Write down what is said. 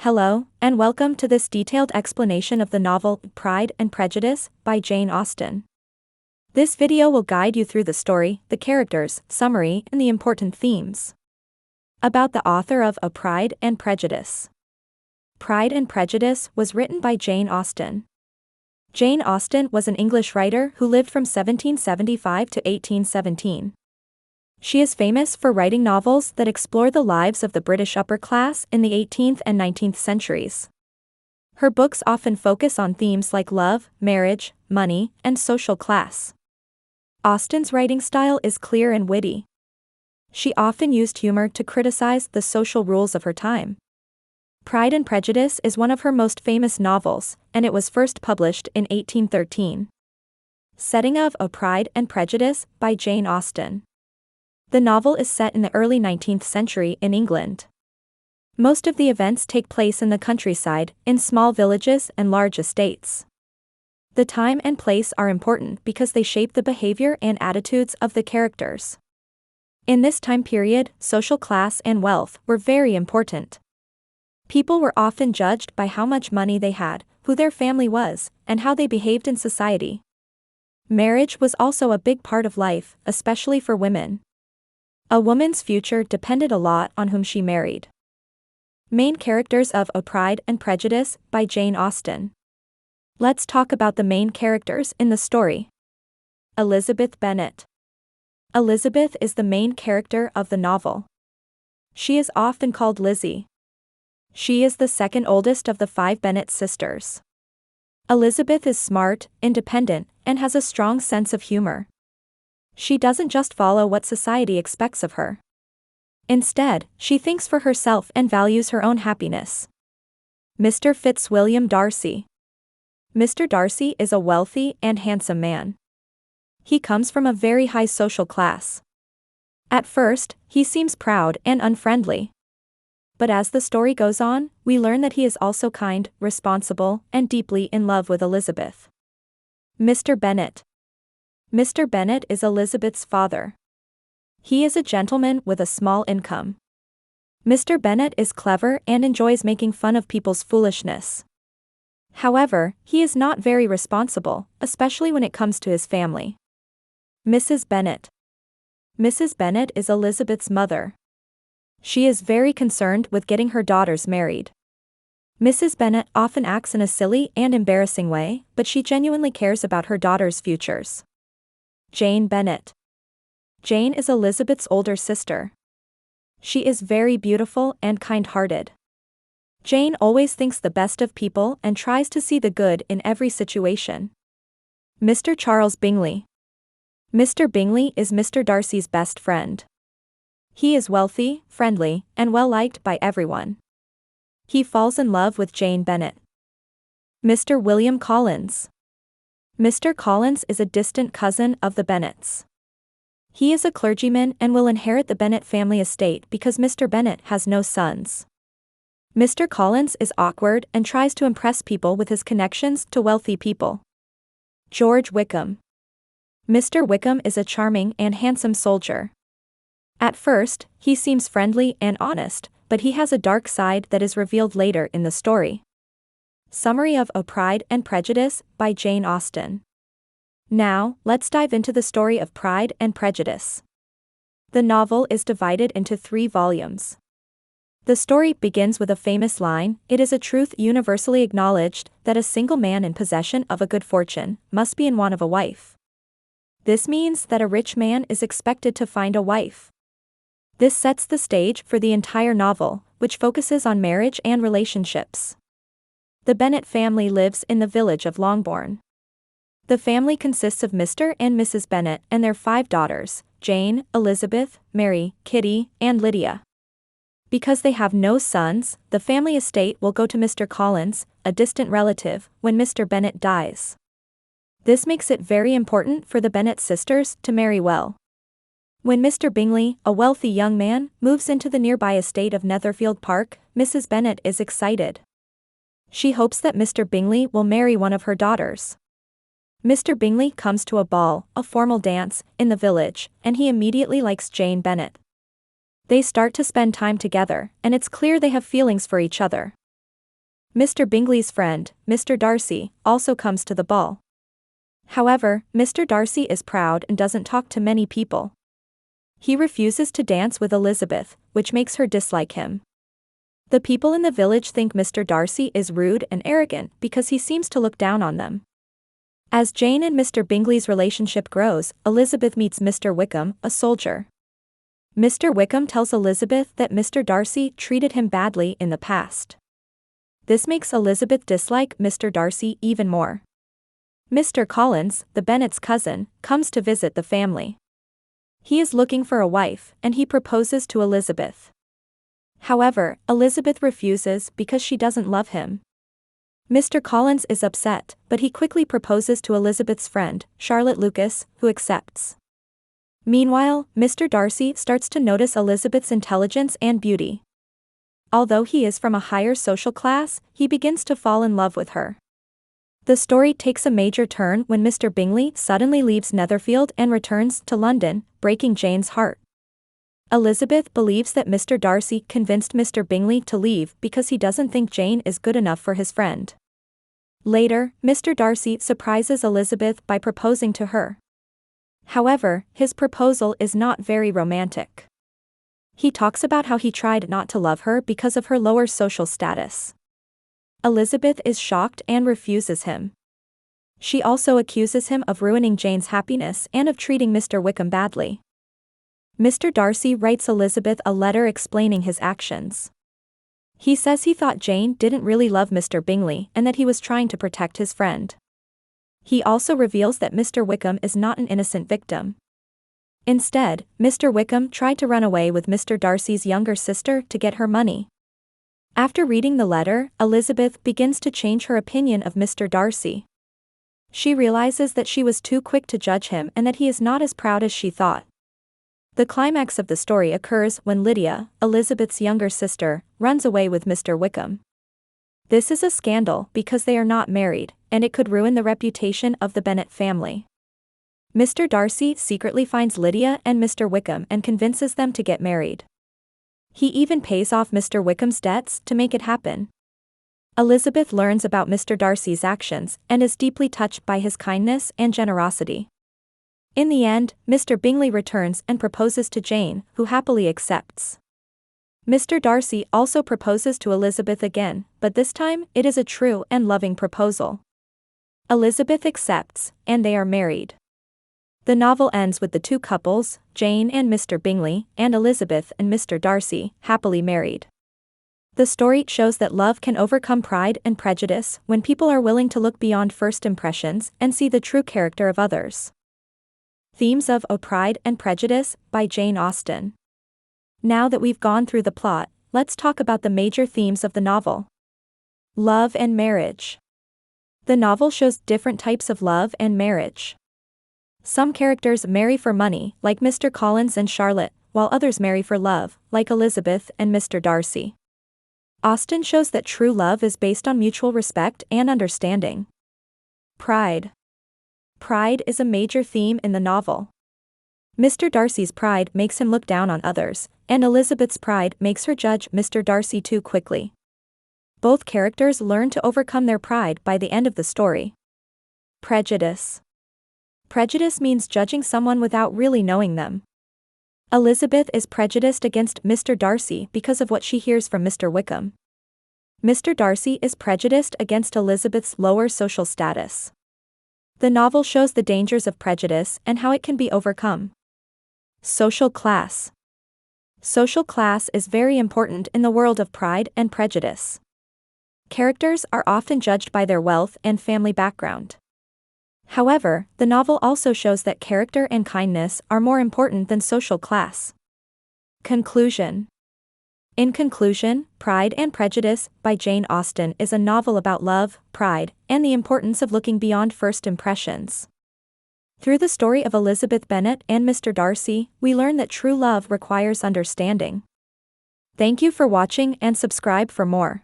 Hello, and welcome to this detailed explanation of the novel Pride and Prejudice by Jane Austen. This video will guide you through the story, the characters, summary, and the important themes. About the author of A Pride and Prejudice. Pride and Prejudice was written by Jane Austen. Jane Austen was an English writer who lived from 1775 to 1817. She is famous for writing novels that explore the lives of the British upper class in the 18th and 19th centuries. Her books often focus on themes like love, marriage, money, and social class. Austen's writing style is clear and witty. She often used humor to criticize the social rules of her time. Pride and Prejudice is one of her most famous novels, and it was first published in 1813. Setting of A Pride and Prejudice by Jane Austen. The novel is set in the early 19th century in England. Most of the events take place in the countryside, in small villages and large estates. The time and place are important because they shape the behavior and attitudes of the characters. In this time period, social class and wealth were very important. People were often judged by how much money they had, who their family was, and how they behaved in society. Marriage was also a big part of life, especially for women. A woman's future depended a lot on whom she married. Main characters of A Pride and Prejudice by Jane Austen. Let's talk about the main characters in the story. Elizabeth Bennet. Elizabeth is the main character of the novel. She is often called Lizzie. She is the second oldest of the 5 Bennet sisters. Elizabeth is smart, independent, and has a strong sense of humor. She doesn't just follow what society expects of her. Instead, she thinks for herself and values her own happiness. Mr. Fitzwilliam Darcy. Mr. Darcy is a wealthy and handsome man. He comes from a very high social class. At first, he seems proud and unfriendly. But as the story goes on, we learn that he is also kind, responsible, and deeply in love with Elizabeth. Mr. Bennet. Mr. Bennet is Elizabeth's father. He is a gentleman with a small income. Mr. Bennet is clever and enjoys making fun of people's foolishness. However, he is not very responsible, especially when it comes to his family. Mrs. Bennet. Mrs. Bennet is Elizabeth's mother. She is very concerned with getting her daughters married. Mrs. Bennet often acts in a silly and embarrassing way, but she genuinely cares about her daughters' futures. Jane Bennet. Jane is Elizabeth's older sister. She is very beautiful and kind-hearted. Jane always thinks the best of people and tries to see the good in every situation. Mr. Charles Bingley. Mr. Bingley is Mr. Darcy's best friend. He is wealthy, friendly, and well-liked by everyone. He falls in love with Jane Bennet. Mr. William Collins. Mr. Collins is a distant cousin of the Bennets. He is a clergyman and will inherit the Bennet family estate because Mr. Bennet has no sons. Mr. Collins is awkward and tries to impress people with his connections to wealthy people. George Wickham. Mr. Wickham is a charming and handsome soldier. At first, he seems friendly and honest, but he has a dark side that is revealed later in the story. Summary of A Pride and Prejudice by Jane Austen. Now, let's dive into the story of Pride and Prejudice. The novel is divided into 3 volumes. The story begins with a famous line: "It is a truth universally acknowledged that a single man in possession of a good fortune must be in want of a wife." This means that a rich man is expected to find a wife. This sets the stage for the entire novel, which focuses on marriage and relationships. The Bennet family lives in the village of Longbourn. The family consists of Mr. and Mrs. Bennet and their 5 daughters, Jane, Elizabeth, Mary, Kitty, and Lydia. Because they have no sons, the family estate will go to Mr. Collins, a distant relative, when Mr. Bennet dies. This makes it very important for the Bennet sisters to marry well. When Mr. Bingley, a wealthy young man, moves into the nearby estate of Netherfield Park, Mrs. Bennet is excited. She hopes that Mr. Bingley will marry one of her daughters. Mr. Bingley comes to a ball, a formal dance, in the village, and he immediately likes Jane Bennet. They start to spend time together, and it's clear they have feelings for each other. Mr. Bingley's friend, Mr. Darcy, also comes to the ball. However, Mr. Darcy is proud and doesn't talk to many people. He refuses to dance with Elizabeth, which makes her dislike him. The people in the village think Mr. Darcy is rude and arrogant because he seems to look down on them. As Jane and Mr. Bingley's relationship grows, Elizabeth meets Mr. Wickham, a soldier. Mr. Wickham tells Elizabeth that Mr. Darcy treated him badly in the past. This makes Elizabeth dislike Mr. Darcy even more. Mr. Collins, the Bennets' cousin, comes to visit the family. He is looking for a wife, and he proposes to Elizabeth. However, Elizabeth refuses because she doesn't love him. Mr. Collins is upset, but he quickly proposes to Elizabeth's friend, Charlotte Lucas, who accepts. Meanwhile, Mr. Darcy starts to notice Elizabeth's intelligence and beauty. Although he is from a higher social class, he begins to fall in love with her. The story takes a major turn when Mr. Bingley suddenly leaves Netherfield and returns to London, breaking Jane's heart. Elizabeth believes that Mr. Darcy convinced Mr. Bingley to leave because he doesn't think Jane is good enough for his friend. Later, Mr. Darcy surprises Elizabeth by proposing to her. However, his proposal is not very romantic. He talks about how he tried not to love her because of her lower social status. Elizabeth is shocked and refuses him. She also accuses him of ruining Jane's happiness and of treating Mr. Wickham badly. Mr. Darcy writes Elizabeth a letter explaining his actions. He says he thought Jane didn't really love Mr. Bingley and that he was trying to protect his friend. He also reveals that Mr. Wickham is not an innocent victim. Instead, Mr. Wickham tried to run away with Mr. Darcy's younger sister to get her money. After reading the letter, Elizabeth begins to change her opinion of Mr. Darcy. She realizes that she was too quick to judge him and that he is not as proud as she thought. The climax of the story occurs when Lydia, Elizabeth's younger sister, runs away with Mr. Wickham. This is a scandal because they are not married, and it could ruin the reputation of the Bennet family. Mr. Darcy secretly finds Lydia and Mr. Wickham and convinces them to get married. He even pays off Mr. Wickham's debts to make it happen. Elizabeth learns about Mr. Darcy's actions and is deeply touched by his kindness and generosity. In the end, Mr. Bingley returns and proposes to Jane, who happily accepts. Mr. Darcy also proposes to Elizabeth again, but this time, it is a true and loving proposal. Elizabeth accepts, and they are married. The novel ends with the two couples, Jane and Mr. Bingley, and Elizabeth and Mr. Darcy, happily married. The story shows that love can overcome pride and prejudice when people are willing to look beyond first impressions and see the true character of others. Themes of Pride and Prejudice by Jane Austen. Now that we've gone through the plot, let's talk about the major themes of the novel. Love and marriage. The novel shows different types of love and marriage. Some characters marry for money, like Mr. Collins and Charlotte, while others marry for love, like Elizabeth and Mr. Darcy. Austen shows that true love is based on mutual respect and understanding. Pride. Pride is a major theme in the novel. Mr. Darcy's pride makes him look down on others, and Elizabeth's pride makes her judge Mr. Darcy too quickly. Both characters learn to overcome their pride by the end of the story. Prejudice. Prejudice means judging someone without really knowing them. Elizabeth is prejudiced against Mr. Darcy because of what she hears from Mr. Wickham. Mr. Darcy is prejudiced against Elizabeth's lower social status. The novel shows the dangers of prejudice and how it can be overcome. Social class. Social class is very important in the world of Pride and Prejudice. Characters are often judged by their wealth and family background. However, the novel also shows that character and kindness are more important than social class. Conclusion. In conclusion, Pride and Prejudice by Jane Austen is a novel about love, pride, and the importance of looking beyond first impressions. Through the story of Elizabeth Bennet and Mr. Darcy, we learn that true love requires understanding. Thank you for watching and subscribe for more.